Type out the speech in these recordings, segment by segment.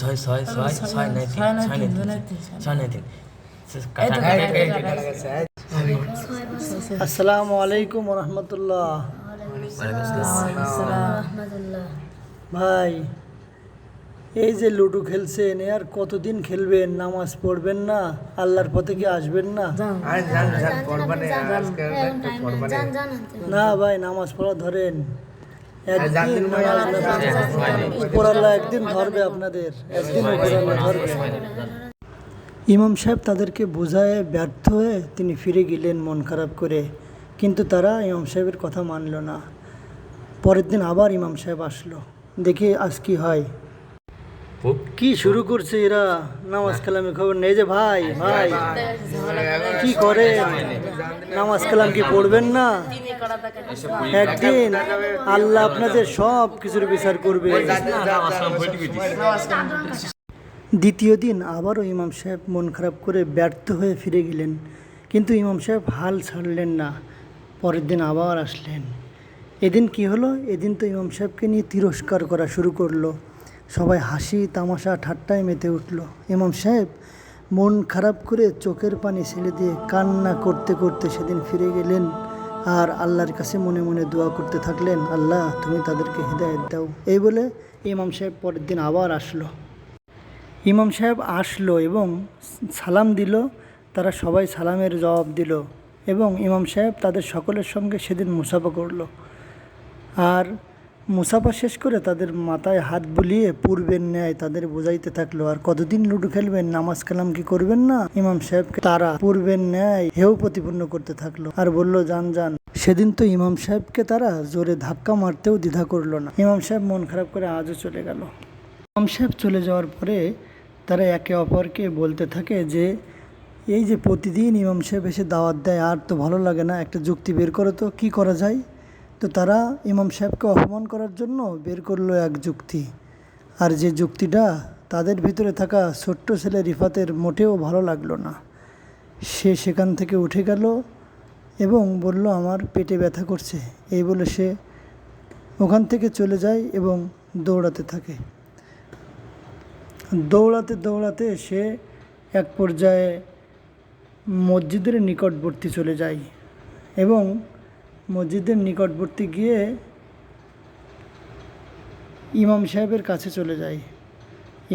ছয় ছয় ছয় ছয় নয় তিন ছয় নয় তিন ছয় নয় তিন আসসালামু আলাইকুম রহমতুল্লাহ। ভাই, এই যে লুডো খেলছেন, আর কতদিন খেলবেন? নামাজ পড়বেন না? আল্লাহর পথে কি আসবেন না? না ভাই, নামাজ পড়া ধরেন। একদিন উপরাল্লাহ একদিন ধরবে আপনাদের, একদিন উপরাল্লাহ ধরবে। ইমাম সাহেব তাদেরকে বোঝায় ব্যর্থ হয়ে তিনি ফিরে গেলেন মন খারাপ করে, কিন্তু তারা ইমাম সাহেবের কথা মানল না। পরের দিন আবার ইমাম সাহেব আসলো, দেখি আজ কি হয়। কি শুরু করছে এরা? নামাজ কালামে খবর নেই যে ভাই ভাই কি করে? নামাজ কালাম কি পড়বেন না? একদিন আল্লাহ আপনাদের সব কিছুর বিচার করবে। দ্বিতীয় দিন আবারও ইমাম সাহেব মন খারাপ করে ব্যর্থ হয়ে ফিরে গেলেন, কিন্তু ইমাম সাহেব হাল ছাড়লেন না। পরের দিন আবার আসলেন। এদিন কি হলো? এদিন তো ইমাম সাহেবকে নিয়ে তিরস্কার করা শুরু করলো। সবাই হাসি তামাশা ঠাট্টায় মেতে উঠল। ইমাম সাহেব মন খারাপ করে চোখের পানি ছেড়ে দিয়ে কান্না করতে করতে সেদিন ফিরে গেলেন, আর আল্লাহর কাছে মনে মনে দোয়া করতে থাকলেন, আল্লাহ তুমি তাদেরকে হিদায়াত দাও। এই বলে ইমাম সাহেব পরের দিন আবার আসলো। ইমাম সাহেব আসলো এবং সালাম দিল। তারা সবাই সালামের জবাব দিল এবং ইমাম সাহেব তাদের সকলের সঙ্গে সেদিন মুসাফা করলো। আর মুসাফা শেষ করে তাদের মাথায় হাত বুলিয়ে পূর্বের ন্যায় তাদের বোঝাইতে থাকলো, আর কতদিন লুডো খেলবেন? নামাজ কালাম কি করবেন না? ইমাম সাহেবকে তারা পূর্বের ন্যায় হেউ প্রতিপন্ন করতে থাকলো আর বলল, যান যান। সেদিন তো ইমাম সাহেবকে তারা জোরে ধাক্কা মারতেও দ্বিধা করলো না। ইমাম সাহেব মন খারাপ করে আজও চলে গেল। ইমাম সাহেব চলে যাওয়ার পরে তারা একে অপরকে বলতে থাকে যে এই যে প্রতিদিন ইমাম সাহেব এসে দাওয়াত দেয়, আর তো ভালো লাগে না, একটা যুক্তি বের করো তো, কী করা যায়? তো তারা ইমাম সাহেবকে অপমান করার জন্য বের করলো এক যুক্তি, আর যে যুক্তিটা তাদের ভিতরে থাকা ছোট্ট ছেলে রিফাতের মোটেও ভালো লাগলো না। সে সেখান থেকে উঠে গেল এবং বলল, আমার পেটে ব্যথা করছে। এই বলে সে ওখান থেকে চলে যায় এবং দৌড়াতে থাকে। দৌড়াতে দৌড়াতে সে এক পর্যায়ে মসজিদের নিকটবর্তী চলে যায় এবং মসজিদের নিকটবর্তী গিয়ে ইমাম সাহেবের কাছে চলে যায়।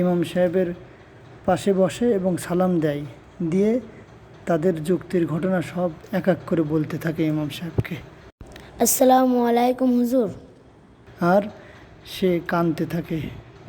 ইমাম সাহেবের পাশে বসে এবং সালাম দেয়, দিয়ে তাদের যুক্তির ঘটনা সব এক এক করে বলতে থাকে ইমাম সাহেবকে। আসসালামু আলাইকুম হুজুর। আর সে কাঁদতে থাকে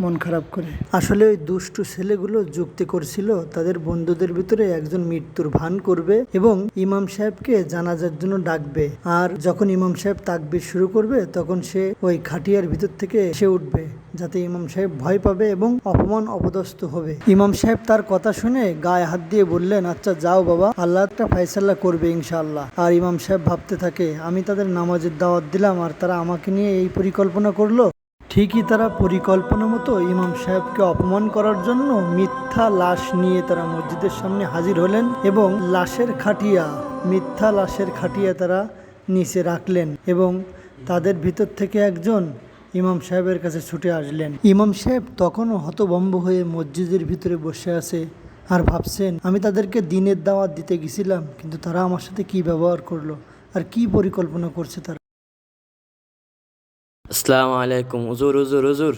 মন খারাপ করে। আসলে ওই দুষ্টু ছেলেগুলো যুক্তি করছিল তাদের বন্ধুদের ভিতরে একজন মৃত্যুর ভান করবে এবং ইমাম সাহেবকে জানাজার জন্য ডাকবে, আর যখন ইমাম সাহেব তাকবীর শুরু করবে তখন সে ওই খাটিয়ার ভিতর থেকে এসে উঠবে, যাতে ইমাম সাহেব ভয় পাবে এবং অপমান অপদস্থ হবে। ইমাম সাহেব তার কথা শুনে গায়ে হাত দিয়ে বললেন, আচ্ছা যাও বাবা, আল্লাহ একটা ফায়সালা করবে ইনশাআল্লাহ। আর ইমাম সাহেব ভাবতে থাকে, আমি তাদের নামাজের দাওয়াত দিলাম আর তারা আমাকে নিয়ে এই পরিকল্পনা করলো। ঠিকই তারা পরিকল্পনা মতো ইমাম সাহেবকে অপমান করার জন্য মিথ্যা লাশ নিয়ে তারা মসজিদের সামনে হাজির হলেন এবং মিথ্যা লাশের খাটিয়া তারা নিচে রাখলেন এবং তাদের ভিতর থেকে একজন ইমাম সাহেবের কাছে ছুটে আসলেন। ইমাম সাহেব তখনও হতভম্ব হয়ে মসজিদের ভিতরে বসে আছে আর ভাবছেন, আমি তাদেরকে দিনের দাওয়াত দিতে গেছিলাম, কিন্তু তারা আমার সাথে কি ব্যবহার করলো আর কি পরিকল্পনা করছে তারা। আসসালামু আলাইকুম হুজুর হুজুর হুজুর।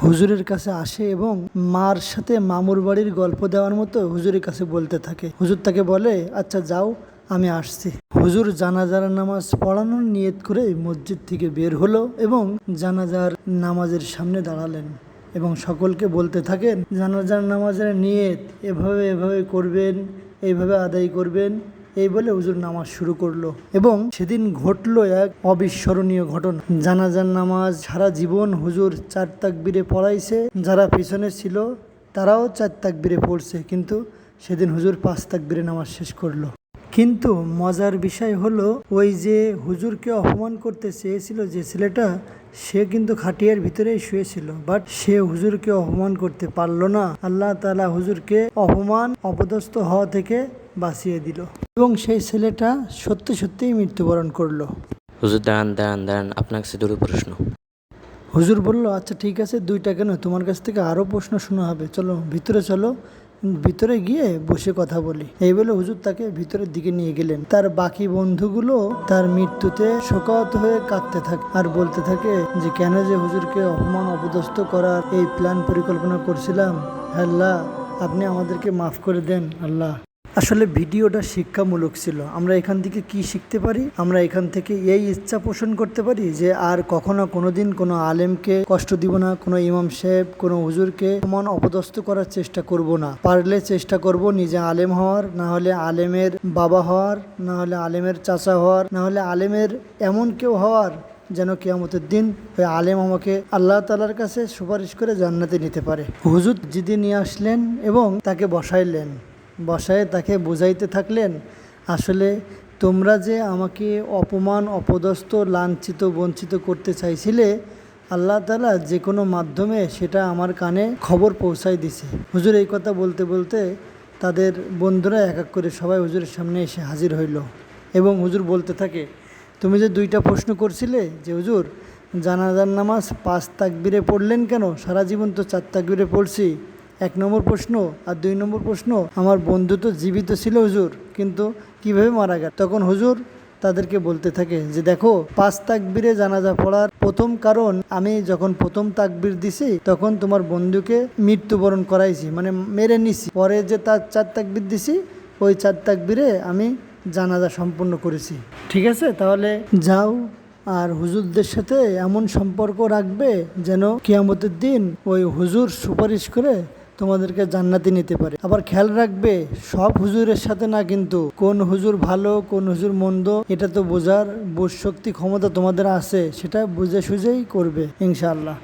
হুজুরের কাছে আসে এবং মার সাথে মামুর বাড়ির গল্প দেওয়ার মতো হুজুরের কাছে বলতে থাকে। হুজুর তাকে বলে, আচ্ছা যাও, আমি আসছি। হুজুর জানাজার নামাজ পড়ানোর নিয়ত করে মসজিদ থেকে বের হলো এবং জানাজার নামাজের সামনে দাঁড়ালেন এবং সকলকে বলতে থাকেন, জানাজার নামাজের নিয়ত এভাবে এভাবে করবেন, এইভাবে আদায় করবেন। এই বলে হুজুর নামাজ শুরু করলো এবং সেদিন ঘটলো এক অবিস্মরণীয় ঘটনা। জানাজার নামাজ সারা জীবন হুজুর 4 তাকবীরে পড়াইছে, যারা পিছনে ছিল তারাও 4 তাকবীরে পড়ছে, কিন্তু সেদিন হুজুর 5 তাকবীরে নামাজ শেষ করলো। কিন্তু মজার বিষয় হলো, ওই যে হুজুরকে অপমান করতে চেয়েছিল যে ছেলেটা, সে কিন্তু খাটিয়ার ভিতরেই শুয়েছিল, বাট সে হুজুরকে অপমান করতে পারলো না। আল্লাহ তাআলা হুজুরকে অপমান অপদস্থ হওয়া থেকে বাঁচিয়ে দিল এবং সেই ছেলেটা সত্যি সত্যিই মৃত্যুবরণ করলো। হুজুর দাঁড়ান, আপনার কাছে দুটো প্রশ্ন। হুজুর বলল, আচ্ছা ঠিক আছে, 2টা কেন, তোমার কাছ থেকে আরও প্রশ্ন শোনা হবে, চলো ভিতরে চলো, ভিতরে গিয়ে বসে কথা বলি। এই বলে হুজুর তাকে ভিতরের দিকে নিয়ে গেলেন। তার বাকি বন্ধুগুলো তার মৃত্যুতে শোকাহত হয়ে কাঁদতে থাকে আর বলতে থাকে যে কেন যে হুজুরকে অপমান অপদস্থ করার এই প্ল্যান পরিকল্পনা করছিলাম, আল্লাহ আপনি আমাদেরকে মাফ করে দেন আল্লাহ। আসলে ভিডিওটা শিক্ষামূলক ছিল। আমরা এখান থেকে কি শিখতে পারি? আমরা এখান থেকে এই ইচ্ছা পোষণ করতে পারি যে আর কখনো কোনোদিন কোনো আলেমকে কষ্ট দিব না, কোনো ইমাম সাহেব, কোনো হুজুরকে সমান অপদস্থ করার চেষ্টা করব না। পারলে চেষ্টা করব নিজে আলেম হওয়ার, না হলে আলেমের বাবা হওয়ার, না হলে আলেমের চাচা হওয়ার, না হলে আলেমের এমন কেউ হওয়ার যেন কিয়ামতের দিন ওই আলেম আমাকে আল্লাহ তাআলার কাছে সুপারিশ করে জান্নাতে নিতে পারে। হুজুর জিদি নিয়ে আসলেন এবং তাকে বসাইলেন। বসায় তাকে বুঝাইতে থাকলেন, আসলে তোমরা যে আমাকে অপমান অপদস্থ লাঞ্ছিত বঞ্চিত করতে চাইছিলে, আল্লাহ তাআলা যে কোনো মাধ্যমে সেটা আমার কানে খবর পৌঁছাই দিছে। হুজুর এই কথা বলতে বলতে তাদের বন্ধুরা এক এক করে সবাই হুজুরের সামনে এসে হাজির হইল এবং হুজুর বলতে থাকে, তুমি যে 2টা প্রশ্ন করছিলে যে হুজুর জানাজার নামাজ 5 তাকবীরে পড়লেন কেন, সারা জীবন তো 4 তাকবীরে পড়ছি। 1 নম্বর প্রশ্ন। আর 2 নম্বর প্রশ্ন, আমার বন্ধু তো জীবিত ছিল হুজুর, কিন্তু কিভাবে মারা গেল? তখন হুজুর তাদেরকে বলতে থাকে যে দেখো, 5 তাকবীরে জানাজা পড়ার প্রথম কারণ, আমি যখন প্রথম তাকবীর দিছি তখন তোমার বন্ধুকে মৃত্যুবরণ করাইছি, মানে মেরে নিছি। পরে যে তার 4 তাকবীর দিছি, ওই 4 তাকবীরে আমি জানাজা সম্পন্ন করেছি। ঠিক আছে, তাহলে যাও আর হুজুরদের সাথে এমন সম্পর্ক রাখবে যেন কিয়ামতের দিন ওই হুজুর সুপারিশ করে তোমাদেরকে জান্নাতে নিতে পারে। আবার খেয়াল রাখবে, সব হুজুরের সাথে না, কিন্তু কোন হুজুর ভালো কোন হুজুর মন্দ এটা তো বোঝার বোধ শক্তি ক্ষমতা তোমাদের আছে, সেটা বুঝে সুঝেই করবে ইনশাআল্লাহ।